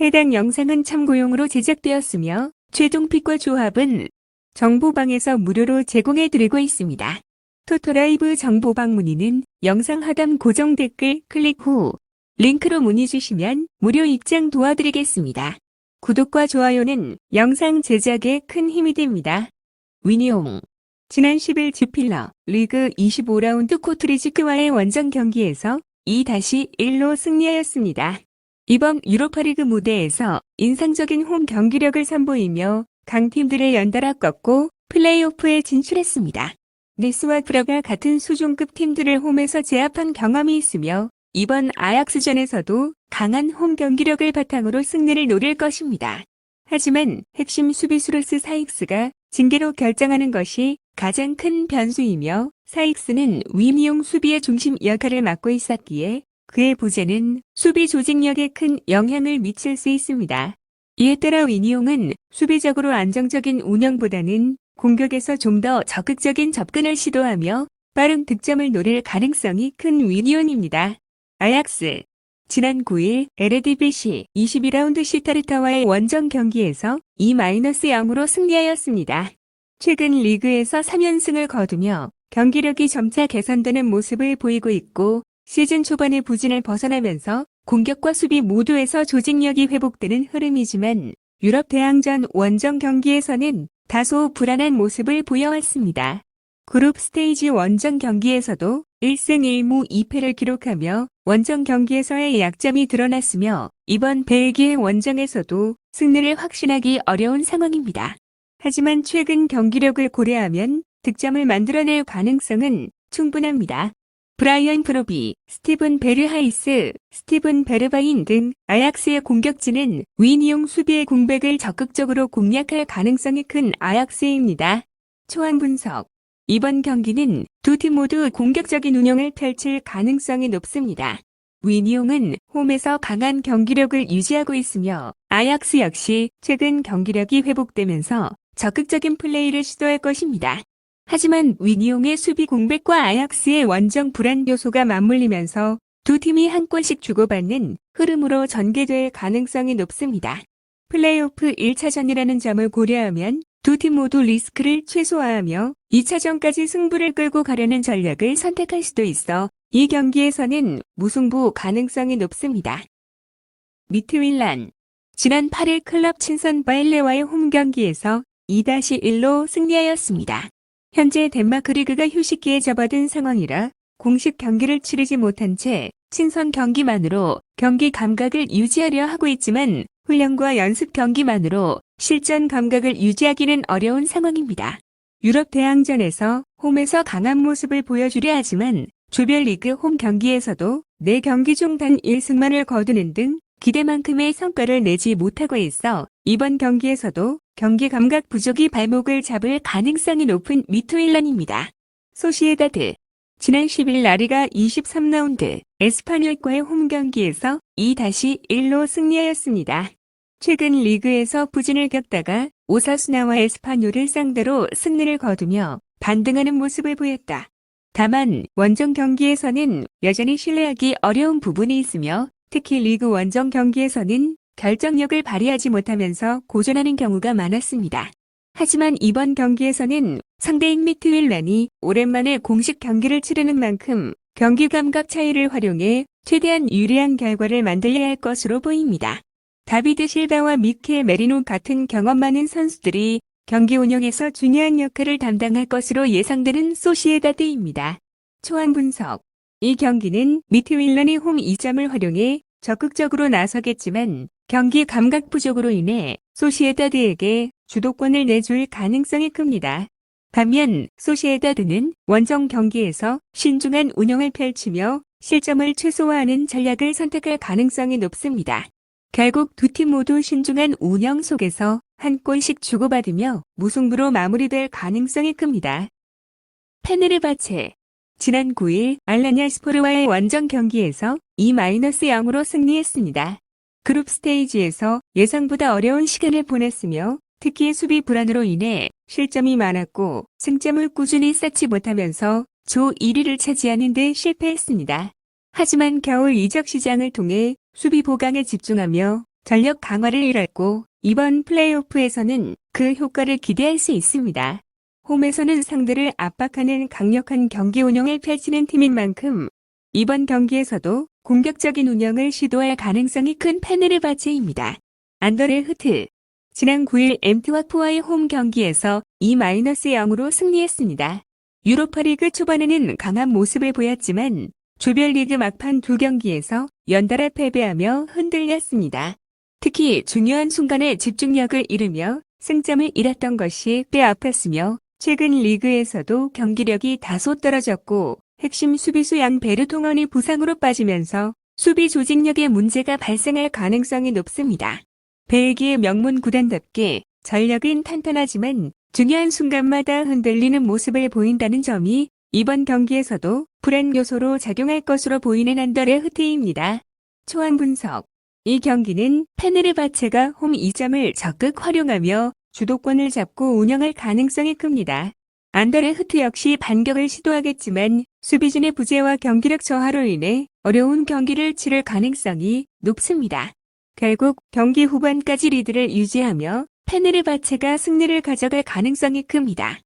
해당 영상은 참고용으로 제작되었으며 최종 픽과 조합은 정보방에서 무료로 제공해드리고 있습니다. 토토라이브 정보방 문의는 영상 하단 고정 댓글 클릭 후 링크로 문의 주시면 무료 입장 도와드리겠습니다. 구독과 좋아요는 영상 제작에 큰 힘이 됩니다. 위니용 지난 10일 주필러 리그 25라운드 코트리지크와의 원정 경기에서 2-1로 승리하였습니다. 이번 유로파리그 무대에서 인상적인 홈 경기력을 선보이며 강팀들을 연달아 꺾고 플레이오프에 진출했습니다. 니스와 프라가 같은 수준급 팀들을 홈에서 제압한 경험이 있으며 이번 아약스전에서도 강한 홈 경기력을 바탕으로 승리를 노릴 것입니다. 하지만 핵심 수비수로스 사익스가 징계로 결정하는 것이 가장 큰 변수이며 사익스는 위니용 수비의 중심 역할을 맡고 있었기에 그의 부재는 수비 조직력에 큰 영향을 미칠 수 있습니다. 이에 따라 위니용은 수비적으로 안정적인 운영보다는 공격에서 좀 더 적극적인 접근을 시도하며 빠른 득점을 노릴 가능성이 큰 위니용입니다. 아약스 지난 9일 에레디비시 22라운드 시타르타와의 원정 경기에서 2-0으로 승리하였습니다. 최근 리그에서 3연승을 거두며 경기력이 점차 개선되는 모습을 보이고 있고 시즌 초반의 부진을 벗어나면서 공격과 수비 모두에서 조직력이 회복되는 흐름이지만 유럽 대항전 원정 경기에서는 다소 불안한 모습을 보여왔습니다. 그룹 스테이지 원정 경기에서도 1승 1무 2패를 기록하며 원정 경기에서의 약점이 드러났으며 이번 벨기에 원정에서도 승리를 확신하기 어려운 상황입니다. 하지만 최근 경기력을 고려하면 득점을 만들어낼 가능성은 충분합니다. 브라이언 프로비, 스티븐 베르하이스, 스티븐 베르바인 등 아약스의 공격진은 위니용 수비의 공백을 적극적으로 공략할 가능성이 큰 아약스입니다. 초안 분석 이번 경기는 두 팀 모두 공격적인 운영을 펼칠 가능성이 높습니다. 위니용은 홈에서 강한 경기력을 유지하고 있으며 아약스 역시 최근 경기력이 회복되면서 적극적인 플레이를 시도할 것입니다. 하지만 위니용의 수비 공백과 아약스의 원정 불안 요소가 맞물리면서 두 팀이 한 골씩 주고받는 흐름으로 전개될 가능성이 높습니다. 플레이오프 1차전이라는 점을 고려하면 두 팀 모두 리스크를 최소화하며 2차전까지 승부를 끌고 가려는 전략을 선택할 수도 있어 이 경기에서는 무승부 가능성이 높습니다. 미트윌란 지난 8일 클럽 친선 바일레와의 홈 경기에서 2-1로 승리하였습니다. 현재 덴마크 리그가 휴식기에 접어든 상황이라 공식 경기를 치르지 못한 채 친선 경기만으로 경기 감각을 유지하려 하고 있지만 훈련과 연습 경기만으로 실전 감각을 유지하기는 어려운 상황입니다. 유럽 대항전에서 홈에서 강한 모습을 보여주려 하지만 조별리그 홈 경기에서도 4경기 중 단 1승만을 거두는 등 기대만큼의 성과를 내지 못하고 있어 이번 경기에서도 경기 감각 부족이 발목을 잡을 가능성이 높은 미트윌란입니다. 소시에다드 지난 10일 라리가 23라운드 에스파뇰과의 홈 경기에서 2-1로 승리하였습니다. 최근 리그에서 부진을 겪다가 오사수나와 에스파뇰을 상대로 승리를 거두며 반등하는 모습을 보였다. 다만 원정 경기에서는 여전히 신뢰하기 어려운 부분이 있으며 특히 리그 원정 경기에서는 결정력을 발휘하지 못하면서 고전하는 경우가 많았습니다. 하지만 이번 경기에서는 상대인 미트윌란이 오랜만에 공식 경기를 치르는 만큼 경기 감각 차이를 활용해 최대한 유리한 결과를 만들어야 할 것으로 보입니다. 다비드 실바와 미켈 메리노 같은 경험 많은 선수들이 경기 운영에서 중요한 역할을 담당할 것으로 예상되는 소시에다드입니다. 초안 분석 이 경기는 미트윌란이 홈 2점을 활용해 적극적으로 나서겠지만 경기 감각 부족으로 인해 소시에다드에게 주도권을 내줄 가능성이 큽니다. 반면 소시에다드는 원정 경기에서 신중한 운영을 펼치며 실점을 최소화하는 전략을 선택할 가능성이 높습니다. 결국 두 팀 모두 신중한 운영 속에서 한 골씩 주고받으며 무승부로 마무리될 가능성이 큽니다. 페네르바체 지난 9일 알라냐스포르와의 원정 경기에서 2-0으로 승리했습니다. 그룹 스테이지에서 예상보다 어려운 시간을 보냈으며 특히 수비 불안으로 인해 실점이 많았고 승점을 꾸준히 쌓지 못하면서 조 1위를 차지하는 데 실패했습니다. 하지만 겨울 이적 시장을 통해 수비 보강에 집중하며 전력 강화를 이뤘고 이번 플레이오프에서는 그 효과를 기대할 수 있습니다. 홈에서는 상대를 압박하는 강력한 경기 운영을 펼치는 팀인 만큼 이번 경기에서도 공격적인 운영을 시도할 가능성이 큰 페네르바체입니다. 안더레흐트 지난 9일 엠트와프와의 홈 경기에서 2-0으로 승리했습니다. 유로파리그 초반에는 강한 모습을 보였지만 조별리그 막판 두 경기에서 연달아 패배하며 흔들렸습니다. 특히 중요한 순간에 집중력을 잃으며 승점을 잃었던 것이 뼈아팠으며 최근 리그에서도 경기력이 다소 떨어졌고 핵심 수비수 양 베르통원이 부상으로 빠지면서 수비 조직력에 문제가 발생할 가능성이 높습니다. 벨기에 명문 구단답게 전력은 탄탄하지만 중요한 순간마다 흔들리는 모습을 보인다는 점이 이번 경기에서도 불안 요소로 작용할 것으로 보이는 안더레흐트입니다. 초안 분석. 이 경기는 페네르바체가 홈 2점을 적극 활용하며 주도권을 잡고 운영할 가능성이 큽니다. 안더레흐트 역시 반격을 시도하겠지만 수비진의 부재와 경기력 저하로 인해 어려운 경기를 치를 가능성이 높습니다. 결국 경기 후반까지 리드를 유지하며 페네르바체가 승리를 가져갈 가능성이 큽니다.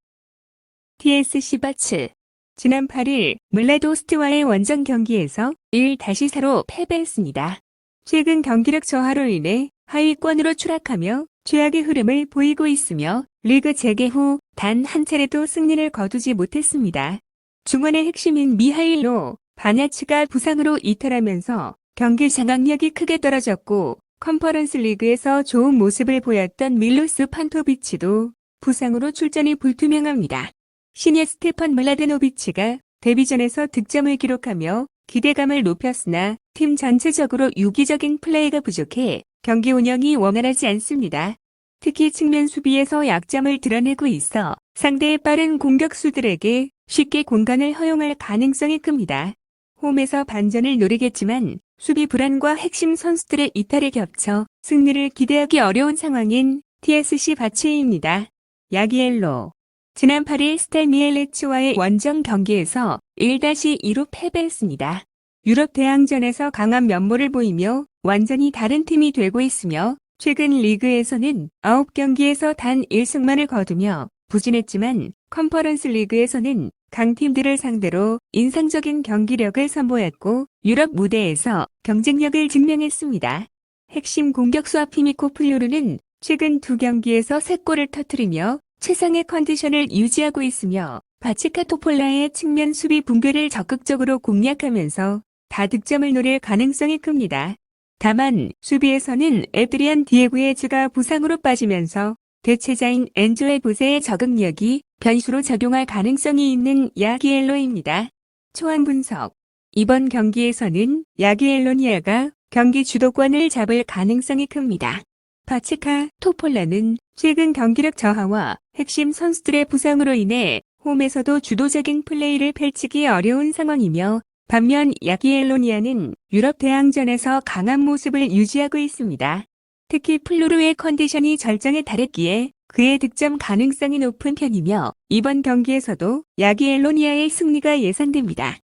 TSC 바츠 지난 8일 물레도스트와의 원정 경기에서 1-4로 패배했습니다. 최근 경기력 저하로 인해 하위권으로 추락하며 최악의 흐름을 보이고 있으며 리그 재개 후 단 한 차례도 승리를 거두지 못했습니다. 중원의 핵심인 미하일로 바냐츠가 부상으로 이탈하면서 경기 장악력이 크게 떨어졌고 컨퍼런스 리그에서 좋은 모습을 보였던 밀로스 판토비치도 부상으로 출전이 불투명합니다. 신예 스테판 물라데노비치가 데뷔전에서 득점을 기록하며 기대감을 높였으나 팀 전체적으로 유기적인 플레이가 부족해 경기 운영이 원활하지 않습니다. 특히 측면 수비에서 약점을 드러내고 있어 상대의 빠른 공격수들에게 쉽게 공간을 허용할 가능성이 큽니다. 홈에서 반전을 노리겠지만 수비 불안과 핵심 선수들의 이탈에 겹쳐 승리를 기대하기 어려운 상황인 TSC 바체입니다. 야기엘로 지난 8일 스탈미엘레츠와의 원정 경기에서 1-2로 패배했습니다. 유럽 대항전에서 강한 면모를 보이며 완전히 다른 팀이 되고 있으며 최근 리그에서는 9경기에서 단 1승만을 거두며 부진했지만 컨퍼런스 리그에서는 강팀들을 상대로 인상적인 경기력을 선보였고 유럽 무대에서 경쟁력을 증명했습니다. 핵심 공격수 아피미코 플루르는 최근 2경기에서 3골을 터뜨리며 최상의 컨디션을 유지하고 있으며 바치카 토폴라의 측면 수비 붕괴를 적극적으로 공략하면서 다득점을 노릴 가능성이 큽니다. 다만 수비에서는 에드리안 디에구에즈가 부상으로 빠지면서 대체자인 엔조의 부세의 적응력이 변수로 작용할 가능성이 있는 야기엘로입니다. 초안 분석. 이번 경기에서는 야기엘로니아가 경기 주도권을 잡을 가능성이 큽니다. 바치카 토폴라는 최근 경기력 저하와 핵심 선수들의 부상으로 인해 홈에서도 주도적인 플레이를 펼치기 어려운 상황이며 반면 야기엘로니아는 유럽 대항전에서 강한 모습을 유지하고 있습니다. 특히 플루르의 컨디션이 절정에 달했기에 그의 득점 가능성이 높은 편이며 이번 경기에서도 야기엘로니아의 승리가 예상됩니다.